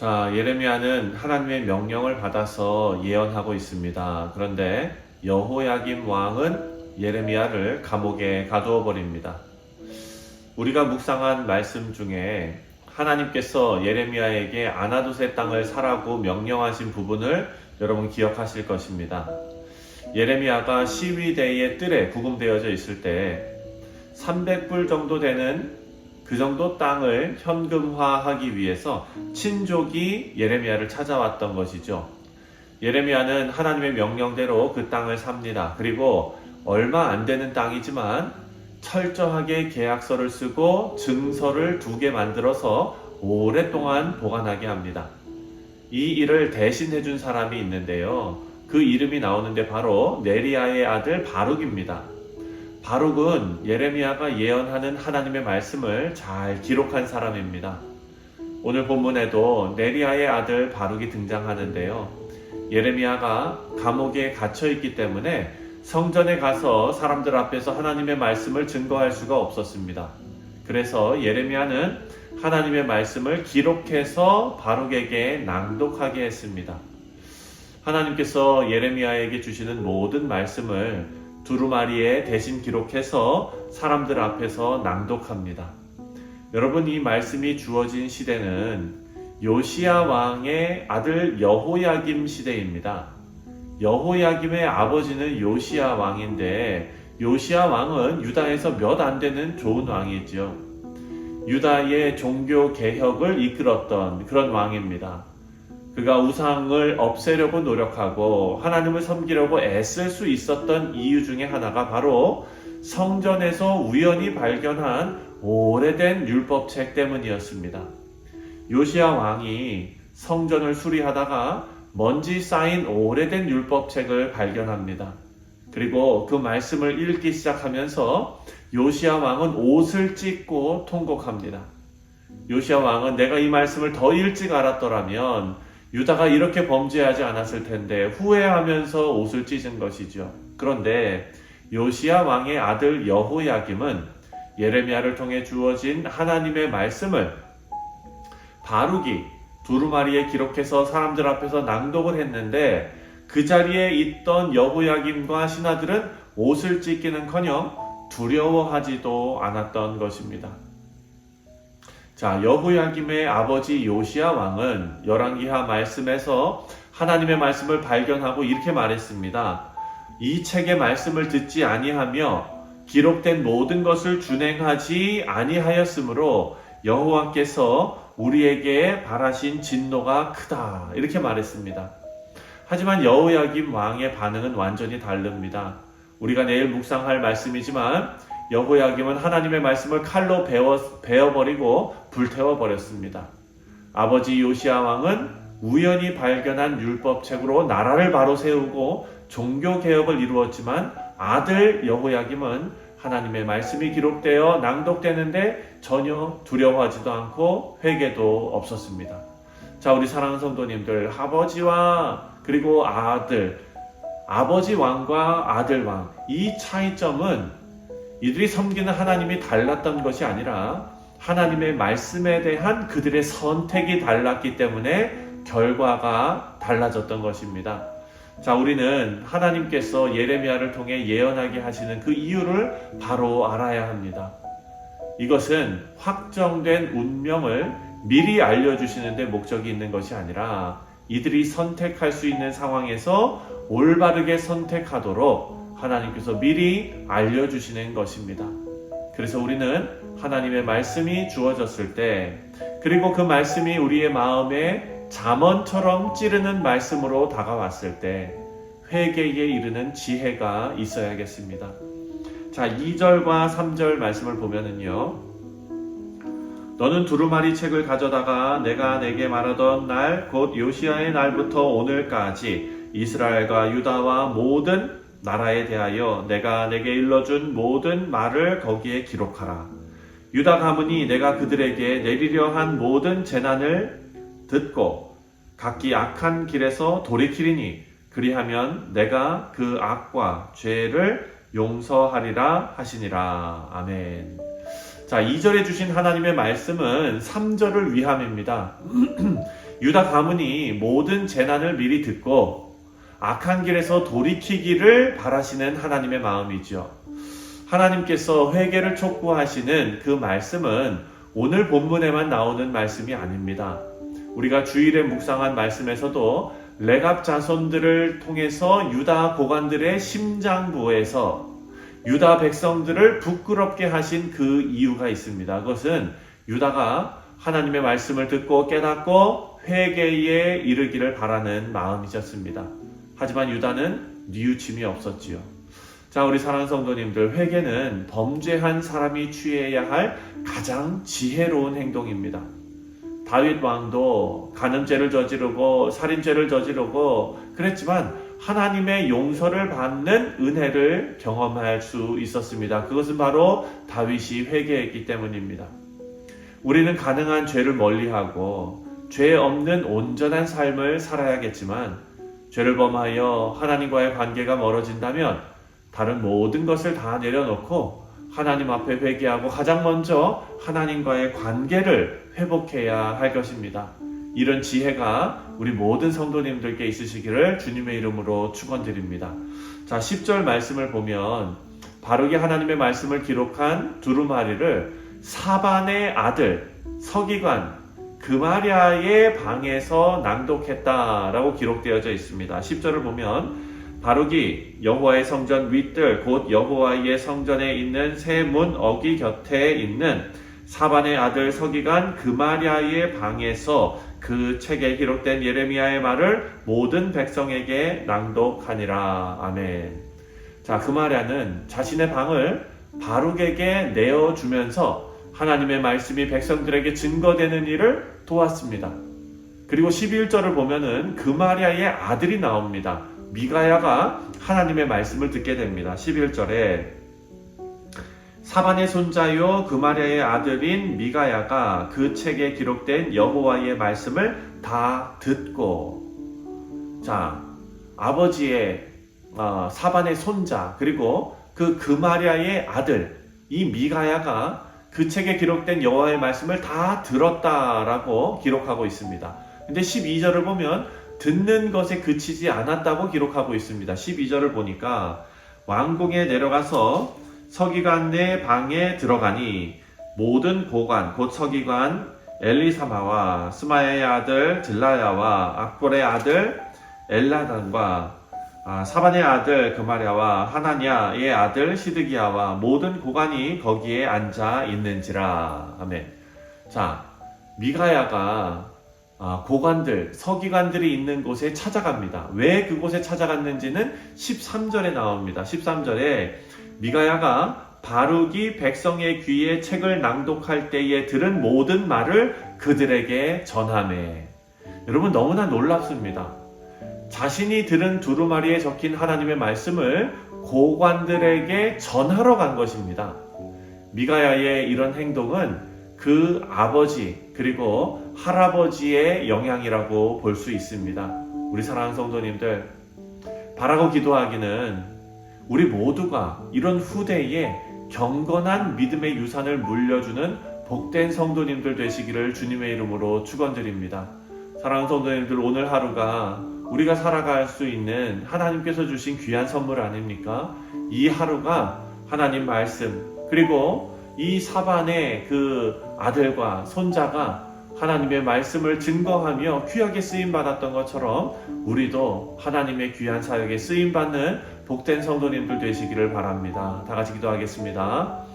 자, 예레미야는 하나님의 명령을 받아서 예언하고 있습니다. 그런데 여호야김 왕은 예레미야를 감옥에 가두어 버립니다. 우리가 묵상한 말씀 중에 하나님께서 예레미야에게 아나두세 땅을 사라고 명령하신 부분을 여러분 기억하실 것입니다. 예레미야가 시위대의 뜰에 구금되어져 있을 때 300불 정도 되는 그 정도 땅을 현금화하기 위해서 친족이 예레미야를 찾아왔던 것이죠. 예레미야는 하나님의 명령대로 그 땅을 삽니다. 그리고 얼마 안 되는 땅이지만 철저하게 계약서를 쓰고 증서를 2개 만들어서 오랫동안 보관하게 합니다. 이 일을 대신해 준 사람이 있는데요. 그 이름이 나오는데 바로 네리야의 아들 바룩입니다. 바룩은 예레미야가 예언하는 하나님의 말씀을 잘 기록한 사람입니다. 오늘 본문에도 네리야의 아들 바룩이 등장하는데요. 예레미야가 감옥에 갇혀 있기 때문에 성전에 가서 사람들 앞에서 하나님의 말씀을 증거할 수가 없었습니다. 그래서 예레미야는 하나님의 말씀을 기록해서 바룩에게 낭독하게 했습니다. 하나님께서 예레미야에게 주시는 모든 말씀을 두루마리에 대신 기록해서 사람들 앞에서 낭독합니다. 여러분, 이 말씀이 주어진 시대는 요시야 왕의 아들 여호야김 시대입니다. 여호야김의 아버지는 요시야 왕인데 요시야 왕은 유다에서 몇 안 되는 좋은 왕이죠. 유다의 종교 개혁을 이끌었던 그런 왕입니다. 그가 우상을 없애려고 노력하고 하나님을 섬기려고 애쓸 수 있었던 이유 중에 하나가 바로 성전에서 우연히 발견한 오래된 율법책 때문이었습니다. 요시야 왕이 성전을 수리하다가 먼지 쌓인 오래된 율법책을 발견합니다. 그리고 그 말씀을 읽기 시작하면서 요시야 왕은 옷을 찢고 통곡합니다. 요시야 왕은 내가 이 말씀을 더 일찍 알았더라면 유다가 이렇게 범죄하지 않았을 텐데 후회하면서 옷을 찢은 것이죠. 그런데 요시야 왕의 아들 여호야김은 예레미야를 통해 주어진 하나님의 말씀을 바룩이 두루마리에 기록해서 사람들 앞에서 낭독을 했는데 그 자리에 있던 여호야김과 신하들은 옷을 찢기는커녕 두려워하지도 않았던 것입니다. 자, 여호야김의 아버지 요시야 왕은 열왕기하 말씀에서 하나님의 말씀을 발견하고 이렇게 말했습니다. 이 책의 말씀을 듣지 아니하며 기록된 모든 것을 준행하지 아니하였으므로 여호와께서 우리에게 발하신 진노가 크다. 이렇게 말했습니다. 하지만 여호야김 왕의 반응은 완전히 다릅니다. 우리가 내일 묵상할 말씀이지만 여호야김은 하나님의 말씀을 칼로 베어버리고 불태워버렸습니다. 아버지 요시야 왕은 우연히 발견한 율법책으로 나라를 바로 세우고 종교개혁을 이루었지만 아들 여호야김은 하나님의 말씀이 기록되어 낭독되는데 전혀 두려워하지도 않고 회개도 없었습니다. 자, 우리 사랑하는 성도님들, 아버지와 그리고 아버지 왕과 아들 왕, 이 차이점은 이들이 섬기는 하나님이 달랐던 것이 아니라 하나님의 말씀에 대한 그들의 선택이 달랐기 때문에 결과가 달라졌던 것입니다. 자, 우리는 하나님께서 예레미야를 통해 예언하게 하시는 그 이유를 바로 알아야 합니다. 이것은 확정된 운명을 미리 알려주시는 데 목적이 있는 것이 아니라 이들이 선택할 수 있는 상황에서 올바르게 선택하도록 하나님께서 미리 알려주시는 것입니다. 그래서 우리는 하나님의 말씀이 주어졌을 때, 그리고 그 말씀이 우리의 마음에 잠언처럼 찌르는 말씀으로 다가왔을 때 회개에 이르는 지혜가 있어야겠습니다. 자, 2절과 3절 말씀을 보면은요, 너는 두루마리 책을 가져다가 내가 내게 말하던 날 곧 요시야의 날부터 오늘까지 이스라엘과 유다와 모든 나라에 대하여 내가 내게 일러준 모든 말을 거기에 기록하라. 유다 가문이 내가 그들에게 내리려 한 모든 재난을 듣고 각기 악한 길에서 돌이키리니 그리하면 내가 그 악과 죄를 용서하리라 하시니라. 아멘. 자, 2절에 주신 하나님의 말씀은 3절을 위함입니다. 유다 가문이 모든 재난을 미리 듣고 악한 길에서 돌이키기를 바라시는 하나님의 마음이죠. 하나님께서 회개를 촉구하시는 그 말씀은 오늘 본문에만 나오는 말씀이 아닙니다. 우리가 주일에 묵상한 말씀에서도 레갑 자손들을 통해서 유다 고관들의 심장부에서 유다 백성들을 부끄럽게 하신 그 이유가 있습니다. 그것은 유다가 하나님의 말씀을 듣고 깨닫고 회개에 이르기를 바라는 마음이셨습니다. 하지만 유다는 뉘우침이 없었지요. 자, 우리 사랑하는 성도님들, 회개는 범죄한 사람이 취해야 할 가장 지혜로운 행동입니다. 다윗 왕도 간음죄를 저지르고 살인죄를 저지르고 그랬지만 하나님의 용서를 받는 은혜를 경험할 수 있었습니다. 그것은 바로 다윗이 회개했기 때문입니다. 우리는 가능한 죄를 멀리하고 죄 없는 온전한 삶을 살아야겠지만 죄를 범하여 하나님과의 관계가 멀어진다면 다른 모든 것을 다 내려놓고 하나님 앞에 회개하고 가장 먼저 하나님과의 관계를 회복해야 할 것입니다. 이런 지혜가 우리 모든 성도님들께 있으시기를 주님의 이름으로 축원드립니다. 자, 10절 말씀을 보면 바룩이 하나님의 말씀을 기록한 두루마리를 사반의 아들 서기관 그마랴의 방에서 낭독했다라고 기록되어져 있습니다. 10절을 보면 바룩이 여호와의 성전 윗뜰 곧 여호와의 성전에 있는 세 문 어귀 곁에 있는 사반의 아들 서기관 그마랴의 방에서 그 책에 기록된 예레미야의 말을 모든 백성에게 낭독하니라. 아멘. 자, 그마랴는 자신의 방을 바룩에게 내어주면서 하나님의 말씀이 백성들에게 증거되는 일을 도왔습니다. 그리고 11절을 보면은 그마랴의 아들이 나옵니다. 미가야가 하나님의 말씀을 듣게 됩니다. 11절에 사반의 손자요 그마랴의 아들인 미가야가 그 책에 기록된 여호와의 말씀을 다 듣고, 자, 아버지의 사반의 손자 그리고 그 그마랴의 아들 이 미가야가 그 책에 기록된 여호와의 말씀을 다 들었다라고 기록하고 있습니다. 근데 12절을 보면 듣는 것에 그치지 않았다고 기록하고 있습니다. 12절을 보니까 왕궁에 내려가서 서기관의 방에 들어가니 모든 고관 곧 서기관 엘리사마와 스마야의 아들 들라야와 악볼의 아들 엘라단과 사반의 아들 그마랴와 하나냐의 아들 시드기야와 모든 고관이 거기에 앉아 있는지라. 아멘. 자, 미가야가 고관들, 서기관들이 있는 곳에 찾아갑니다. 왜 그곳에 찾아갔는지는 13절에 나옵니다. 13절에 미가야가 바룩이 백성의 귀에 책을 낭독할 때에 들은 모든 말을 그들에게 전하매. 여러분, 너무나 놀랍습니다. 자신이 들은 두루마리에 적힌 하나님의 말씀을 고관들에게 전하러 간 것입니다. 미가야의 이런 행동은 그 아버지 그리고 할아버지의 영향이라고 볼 수 있습니다. 우리 사랑하는 성도님들, 바라고 기도하기는 우리 모두가 이런 후대에 경건한 믿음의 유산을 물려주는 복된 성도님들 되시기를 주님의 이름으로 축원드립니다. 사랑하는 성도님들, 오늘 하루가 우리가 살아갈 수 있는 하나님께서 주신 귀한 선물 아닙니까? 이 하루가 하나님 말씀 그리고 이 사반의 그 아들과 손자가 하나님의 말씀을 증거하며 귀하게 쓰임받았던 것처럼 우리도 하나님의 귀한 사역에 쓰임받는 복된 성도님들 되시기를 바랍니다. 다 같이 기도하겠습니다.